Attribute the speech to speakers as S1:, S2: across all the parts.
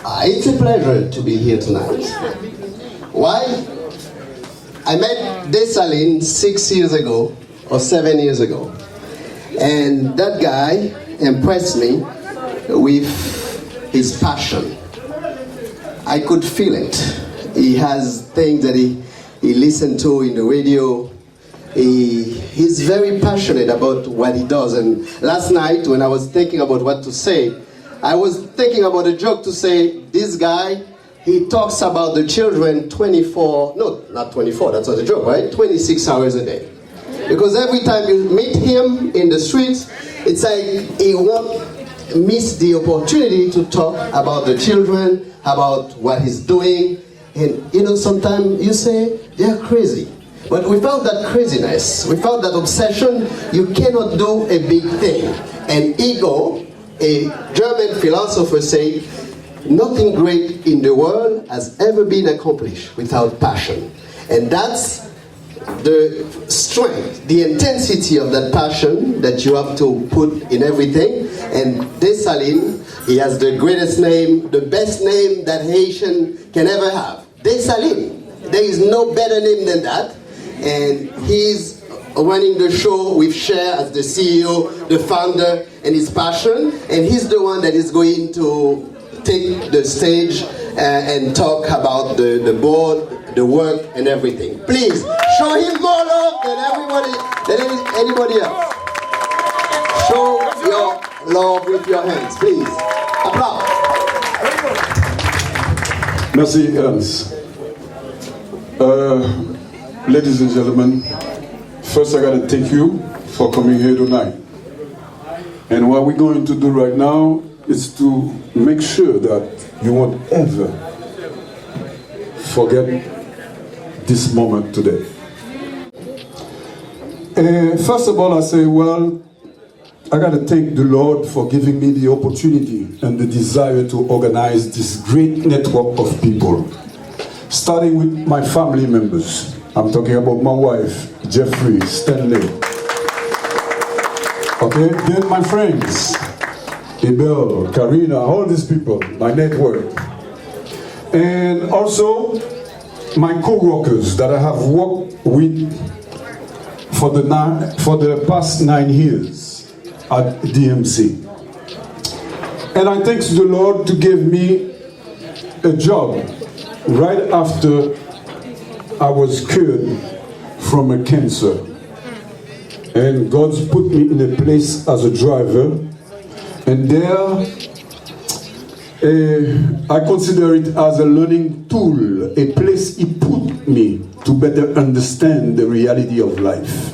S1: It's a pleasure to be here tonight. Why? I met Dessalines 6 years ago, or 7 years ago. And that guy impressed me with his passion. I could feel it. He has things that he listened to in the radio. He's very passionate about what he does. And last night, when I was thinking about what to say, I was thinking about a joke to say, this guy, he talks about the children 24, no, not 24, that's not a joke, right? 26 hours a day. Because every time you meet him in the streets, it's like he won't miss the opportunity to talk about the children, about what he's doing. And you know, sometimes you say, they're crazy. But without that craziness, without that obsession, you cannot do a big thing. And ego, a German philosopher, said, nothing great in the world has ever been accomplished without passion. And that's the strength, the intensity of that passion that you have to put in everything. And Dessalines, he has the greatest name, the best name that Haitian can ever have. Dessalines. There is no better name than that. And he's running the show with Cher as the CEO, the founder, and his passion. And he's the one that is going to take the stage and talk about the board, the work, and everything. Please, show him more love than anybody else. Show your love with your hands, please. Applause.
S2: Merci, Ernst. Ladies and gentlemen, first I got to thank you for coming here tonight. And what we're going to do right now is to make sure that you won't ever forget this moment today. First of all, I say, well, I got to thank the Lord for giving me the opportunity and the desire to organize this great network of people, starting with my family members. I'm talking about my wife, Jeffrey, Stanley. Okay, then my friends, Abel, Karina, all these people, my network. And also my co-workers that I have worked with for the past 9 years at DMC. And I thank the Lord to give me a job right after I was cured from a cancer. And God's put me in a place as a driver. And there, I consider it as a learning tool, a place He put me to better understand the reality of life.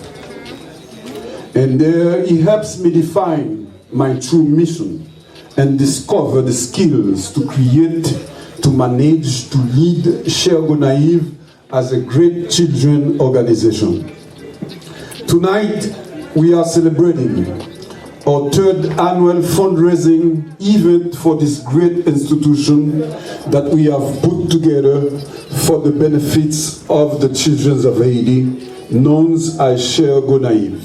S2: And there He helps me define my true mission and discover the skills to create, to manage, to lead Cher Gonaives as a great children organization. Tonight, we are celebrating our 3rd annual fundraising event for this great institution that we have put together for the benefits of the children of Haiti, known as Cher Gonaives.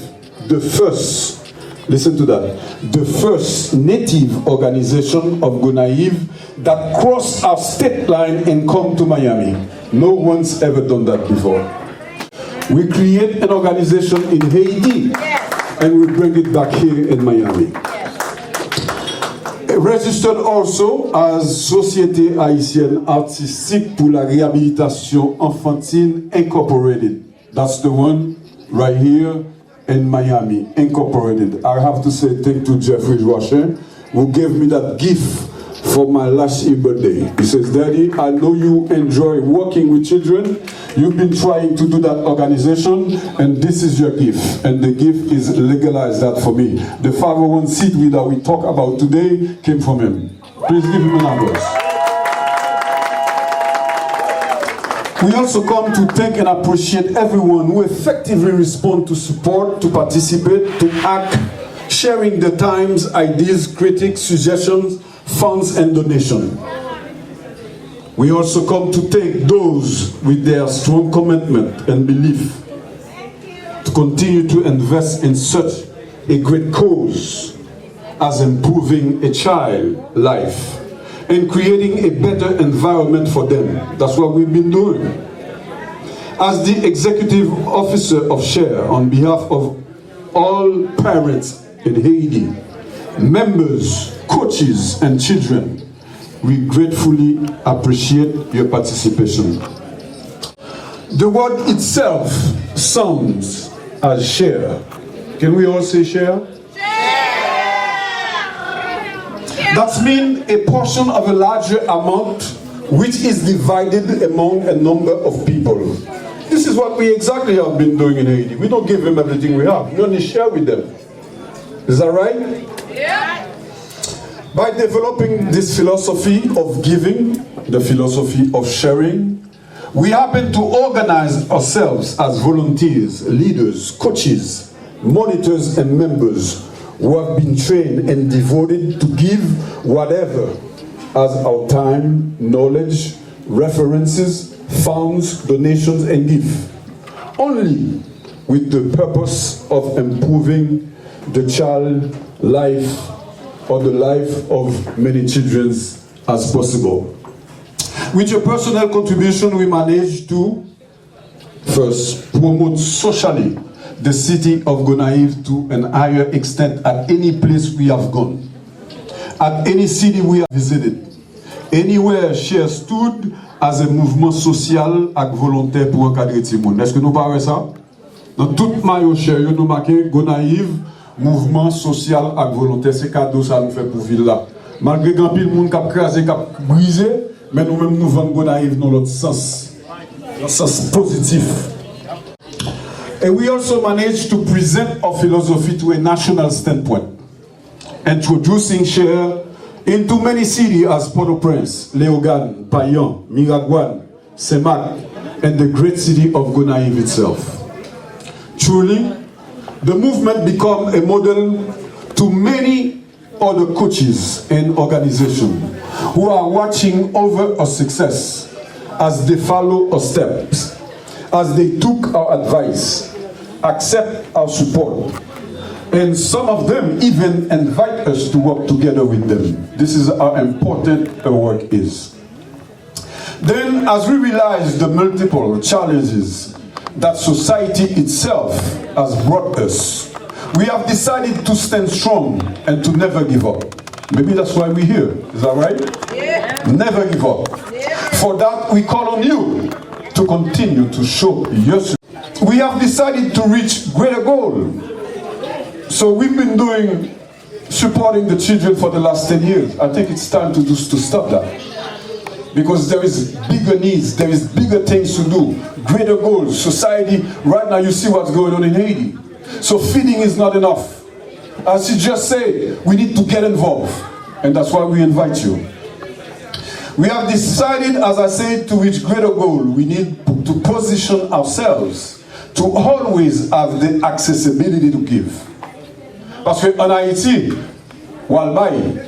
S2: The first, listen to that, the first native organization of Gonaives that crossed our state line and come to Miami. No one's ever done that before. We create an organization in Haiti, and we bring it back here in Miami. Registered also as Société Haïtienne Artistique pour la Réhabilitation Enfantine Incorporated. That's the one right here in Miami, Incorporated. I have to say thank to Jeffrey Joachim, who gave me that gift for my last year birthday. He says, Daddy, I know you enjoy working with children. You've been trying to do that organization, and this is your gift. And the gift is legalized that for me. The 501c3 that we talk about today came from him. Please give him an applause. We also come to thank and appreciate everyone who effectively respond to support, to participate, to act, sharing the times, ideas, critiques, suggestions, funds, and donations. We also come to thank those with their strong commitment and belief to continue to invest in such a great cause as improving a child's life. and creating a better environment for them. That's what we've been doing. As the executive officer of SHARE, on behalf of all parents in Haiti, members, coaches, and children, we gratefully appreciate your participation. The word itself sounds as share. Can we all say share? That means a portion of a larger amount which is divided among a number of people. This is what we exactly have been doing in Haiti. We don't give them everything we have. We only share with them. Is that right? Yeah. By developing this philosophy of giving, the philosophy of sharing, we happen to organize ourselves as volunteers, leaders, coaches, monitors, and members who have been trained and devoted to give whatever as our time, knowledge, references, funds, donations, and gift, only with the purpose of improving the child life or the life of many children as possible. With your personal contribution, we managed to first promote socially the city of Gonaïves to an higher extent at any place we have gone, at any city we have visited, anywhere SHARE stood as a mouvement social et volontaire pour encadrer tout le monde. Est-ce que nous parlons ça? Dans toute maillot SHARE, nous marquons Gonaïves, mouvement social et volontaire. C'est cadeau ça nous fait pour ville là. Malgré grand pile monde qui a crasé, qui a brisé, mais nous-mêmes nous vendons Gonaïves dans l'autre sens positif. And we also managed to present our philosophy to a national standpoint, introducing SHARE into many cities as Port-au-Prince, Léogane, Payan, Miragouane, Saint-Marc, and the great city of Gonaïves itself. Truly, the movement became a model to many other coaches and organizations who are watching over our success as they follow our steps, as they took our advice, accept our support, and some of them even invite us to work together with them. This is how important our work is. Then, as we realize the multiple challenges that society itself has brought us, we have decided to stand strong and to never give up. Maybe that's why we're here. Is that right? Yeah. Never give up. Yeah. For that, we call on you to continue to show your support. We have decided to reach greater goals. So we've been supporting the children for the last 10 years. I think it's time to stop that. Because there is bigger needs, there is bigger things to do, greater goals. Society, right now you see what's going on in Haiti. So feeding is not enough. As you just say, we need to get involved. And that's why we invite you. We have decided, as I said, to reach greater goal. We need to position ourselves to always have the accessibility to give. Parce qu'en Haïti, Walbaï,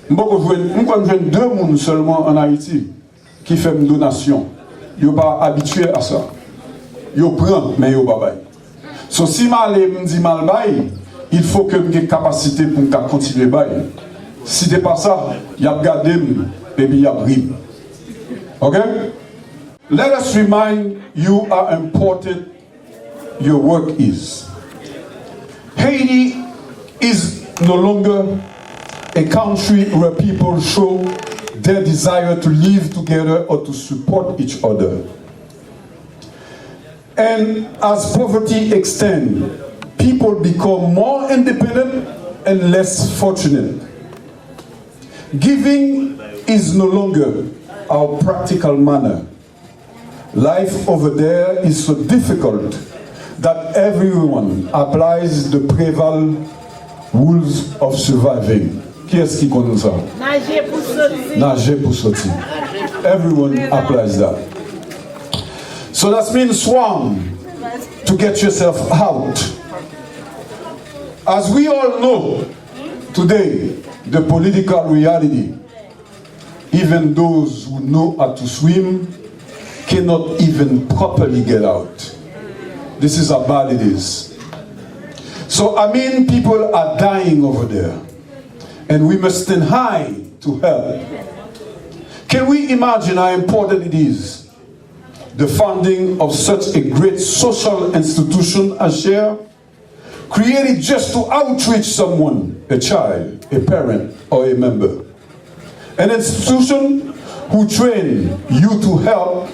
S2: je connais deux personnes seulement en Haïti qui font une donation. Ils ne sont pas habitués à ça. Ils prennent, mais ils ne pas. So, si je dis Malbaï, il faut que j'ai une capacité pour continuer à bailler. Si ce n'est pas ça, il y a gardé et puis il y a brim. Okay? Let us remind you how important your work is. Haiti is no longer a country where people show their desire to live together or to support each other. And as poverty extends, people become more independent and less fortunate. Giving is no longer our practical manner. Life over there is so difficult that everyone applies the Préval rules of surviving. Qui est-ce qui connaît ça? Nager pour sortir. Nager pour sortir. Everyone applies that. So that means swam to get yourself out. As we all know today, the political reality, even those who know how to swim cannot even properly get out. This is how bad it is. So, people are dying over there. And we must stand high to help. Can we imagine how important it is, the founding of such a great social institution as Share, created just to outreach someone, a child, a parent, or a member. An institution who train you to help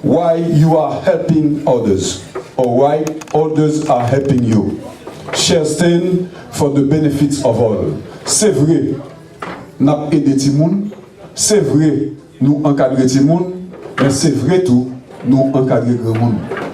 S2: while you are helping others, or while others are helping you. Share stand for the benefits of all. C'est vrai, nous avons aidé les gens, c'est vrai, nous encadrons les gens, mais c'est vrai tout, nous encadrons les gens.